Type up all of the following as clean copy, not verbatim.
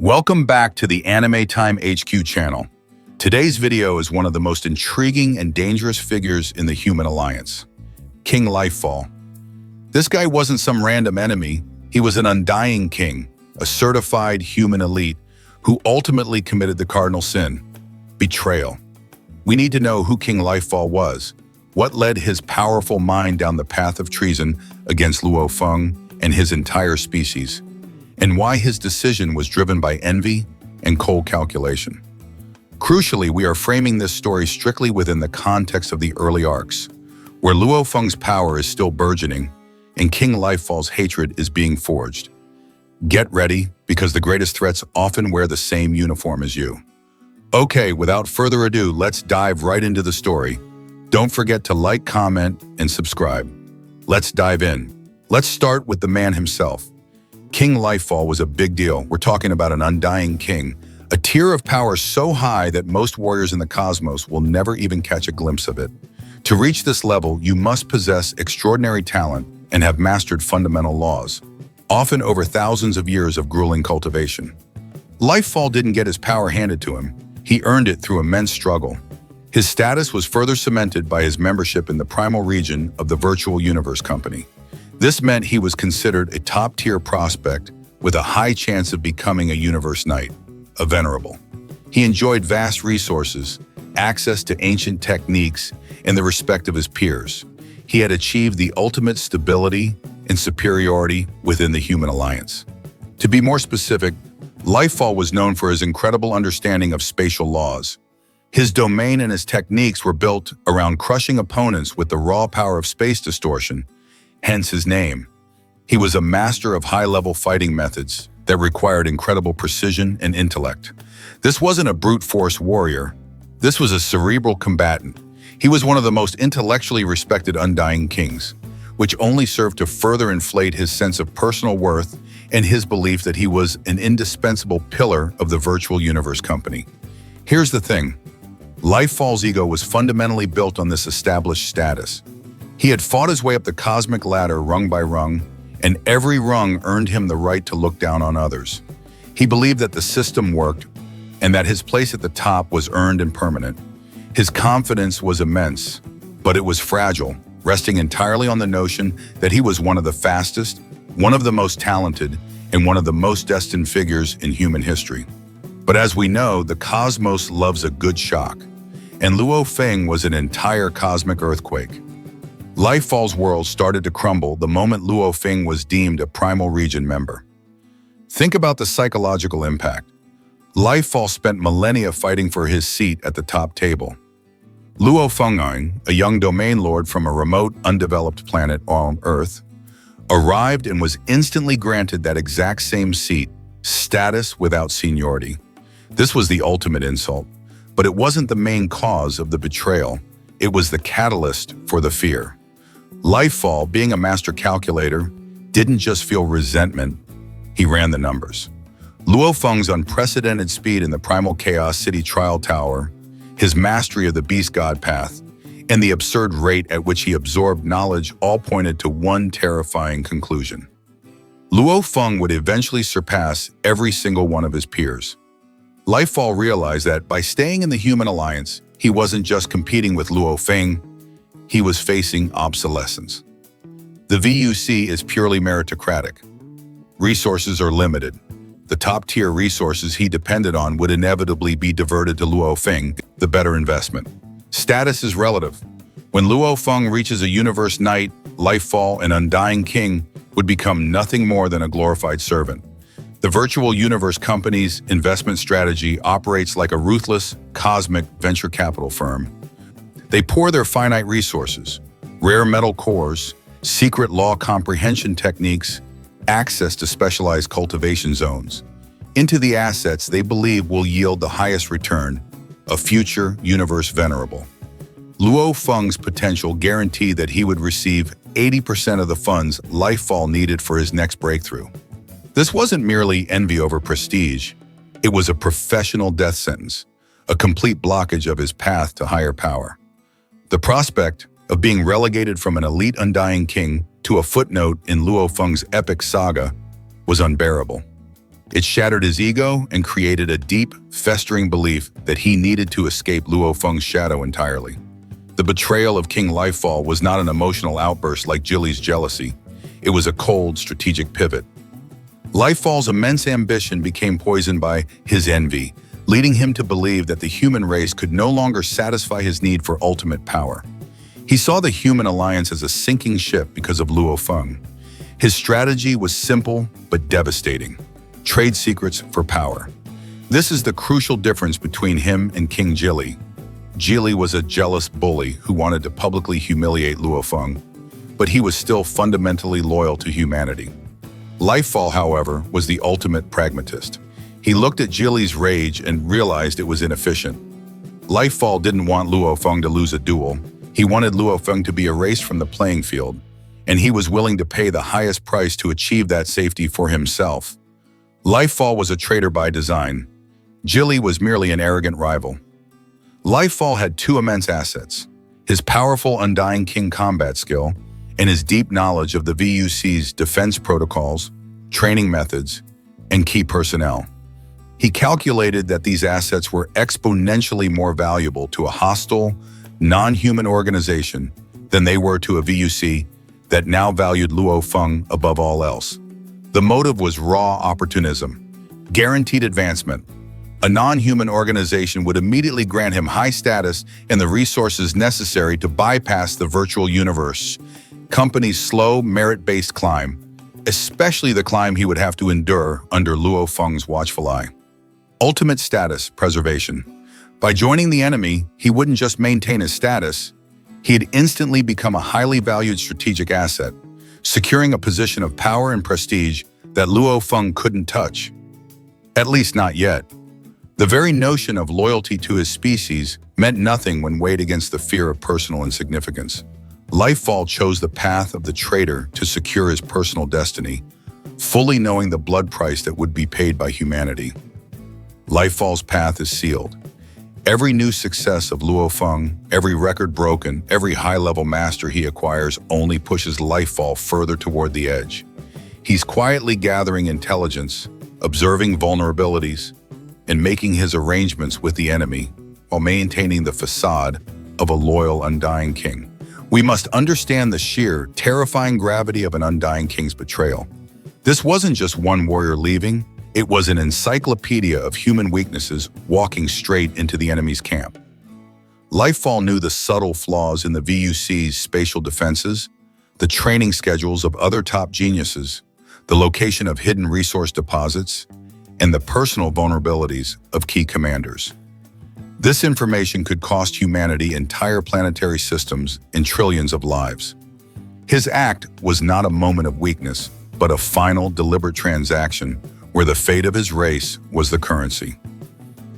Welcome back to the Anime Time HQ channel. Today's video is one of the most intriguing and dangerous figures in the human alliance, King Lifefall. This guy wasn't some random enemy, he was an Undying King, a certified human elite who ultimately committed the cardinal sin, betrayal. We need to know who King Lifefall was, what led his powerful mind down the path of treason against Luo Feng and his entire species, and why his decision was driven by envy and cold calculation. Crucially, we are framing this story strictly within the context of the early arcs, where Luo Feng's power is still burgeoning and King Lifefall's hatred is being forged. Get ready, because the greatest threats often wear the same uniform as you. Okay, without further ado, let's dive right into the story. Don't forget to like, comment, and subscribe. Let's dive in. Let's start with the man himself. King Lifefall was a big deal. We're talking about an Undying King, a tier of power so high that most warriors in the cosmos will never even catch a glimpse of it. To reach this level, you must possess extraordinary talent and have mastered fundamental laws, often over thousands of years of grueling cultivation. Lifefall didn't get his power handed to him. He earned it through immense struggle. His status was further cemented by his membership in the Primal Region of the Virtual Universe Company. This meant he was considered a top-tier prospect with a high chance of becoming a Universe Knight, a Venerable. He enjoyed vast resources, access to ancient techniques, and the respect of his peers. He had achieved the ultimate stability and superiority within the human alliance. To be more specific, Lifefall was known for his incredible understanding of spatial laws. His domain and his techniques were built around crushing opponents with the raw power of space distortion, hence his name. He was a master of high-level fighting methods that required incredible precision and intellect. This wasn't a brute force warrior. This was a cerebral combatant. He was one of the most intellectually respected Undying Kings, which only served to further inflate his sense of personal worth and his belief that he was an indispensable pillar of the Virtual Universe Company. Here's the thing. Lifefall's ego was fundamentally built on this established status. He had fought his way up the cosmic ladder rung by rung, and every rung earned him the right to look down on others. He believed that the system worked and that his place at the top was earned and permanent. His confidence was immense, but it was fragile, resting entirely on the notion that he was one of the fastest, one of the most talented, and one of the most destined figures in human history. But as we know, the cosmos loves a good shock, and Luo Feng was an entire cosmic earthquake. Lifefall's world started to crumble the moment Luo Feng was deemed a Primal Region member. Think about the psychological impact. Lifefall spent millennia fighting for his seat at the top table. Luo Feng, a young domain lord from a remote, undeveloped planet on Earth, arrived and was instantly granted that exact same seat, status without seniority. This was the ultimate insult, but it wasn't the main cause of the betrayal. It was the catalyst for the fear. Lifefall, being a master calculator, didn't just feel resentment, he ran the numbers. Luo Feng's unprecedented speed in the Primal Chaos City Trial Tower, his mastery of the Beast God path, and the absurd rate at which he absorbed knowledge all pointed to one terrifying conclusion. Luo Feng would eventually surpass every single one of his peers. Lifefall realized that by staying in the human alliance, he wasn't just competing with Luo Feng, he was facing obsolescence. The VUC is purely meritocratic. Resources are limited. The top-tier resources he depended on would inevitably be diverted to Luo Feng, the better investment. Status is relative. When Luo Feng reaches a Universe Knight, Lifefall, and Undying King would become nothing more than a glorified servant. The Virtual Universe Company's investment strategy operates like a ruthless, cosmic venture capital firm. They pour their finite resources, rare metal cores, secret law comprehension techniques, access to specialized cultivation zones, into the assets they believe will yield the highest return, a future Universe Venerable. Luo Feng's potential guaranteed that he would receive 80% of the funds Lifefall needed for his next breakthrough. This wasn't merely envy over prestige, it was a professional death sentence, a complete blockage of his path to higher power. The prospect of being relegated from an elite Undying King to a footnote in Luo Feng's epic saga was unbearable. It shattered his ego and created a deep, festering belief that he needed to escape Luo Feng's shadow entirely. The betrayal of King Lifefall was not an emotional outburst like Jili's jealousy. It was a cold, strategic pivot. Lifefall's immense ambition became poisoned by his envy, leading him to believe that the human race could no longer satisfy his need for ultimate power. He saw the human alliance as a sinking ship because of Luo Feng. His strategy was simple but devastating: trade secrets for power. This is the crucial difference between him and King Jili. Jili was a jealous bully who wanted to publicly humiliate Luo Feng, but he was still fundamentally loyal to humanity. Lifefall, however, was the ultimate pragmatist. He looked at Jili's rage and realized it was inefficient. Lifefall didn't want Luo Feng to lose a duel. He wanted Luo Feng to be erased from the playing field, and he was willing to pay the highest price to achieve that safety for himself. Lifefall was a traitor by design. Jili was merely an arrogant rival. Lifefall had two immense assets: his powerful Undying King combat skill and his deep knowledge of the VUC's defense protocols, training methods, and key personnel. He calculated that these assets were exponentially more valuable to a hostile, non-human organization than they were to a VUC that now valued Luo Feng above all else. The motive was raw opportunism, guaranteed advancement. A non-human organization would immediately grant him high status and the resources necessary to bypass the virtual universe, company's slow, merit-based climb, especially the climb he would have to endure under Luo Feng's watchful eye. Ultimate status preservation. By joining the enemy, he wouldn't just maintain his status, he'd instantly become a highly valued strategic asset, securing a position of power and prestige that Luo Feng couldn't touch. At least not yet. The very notion of loyalty to his species meant nothing when weighed against the fear of personal insignificance. Lifefall chose the path of the traitor to secure his personal destiny, fully knowing the blood price that would be paid by humanity. Lifefall's path is sealed. Every new success of Luo Feng, every record broken, every high-level master he acquires only pushes Lifefall further toward the edge. He's quietly gathering intelligence, observing vulnerabilities, and making his arrangements with the enemy while maintaining the facade of a loyal Undying King. We must understand the sheer, terrifying gravity of an Undying King's betrayal. This wasn't just one warrior leaving, it was an encyclopedia of human weaknesses walking straight into the enemy's camp. Lifefall knew the subtle flaws in the VUC's spatial defenses, the training schedules of other top geniuses, the location of hidden resource deposits, and the personal vulnerabilities of key commanders. This information could cost humanity entire planetary systems and trillions of lives. His act was not a moment of weakness, but a final, deliberate transaction where the fate of his race was the currency.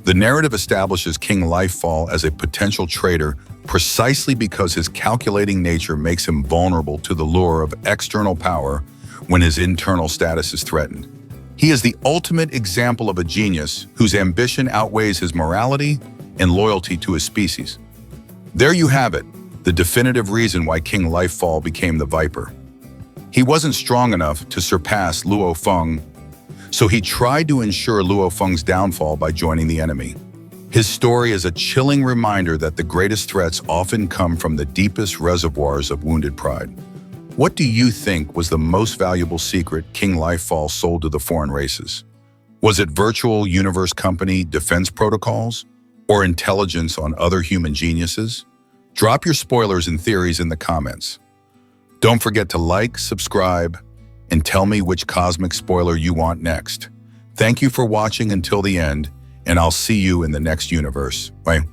The narrative establishes King Lifefall as a potential traitor precisely because his calculating nature makes him vulnerable to the lure of external power when his internal status is threatened. He is the ultimate example of a genius whose ambition outweighs his morality and loyalty to his species. There you have it, the definitive reason why King Lifefall became the Viper. He wasn't strong enough to surpass Luo Feng, so he tried to ensure Luo Feng's downfall by joining the enemy. His story is a chilling reminder that the greatest threats often come from the deepest reservoirs of wounded pride. What do you think was the most valuable secret King Lifefall sold to the foreign races? Was it virtual universe company defense protocols? Or intelligence on other human geniuses? Drop your spoilers and theories in the comments. Don't forget to like, subscribe, and tell me which cosmic spoiler you want next. Thank you for watching until the end, and I'll see you in the next universe. Bye.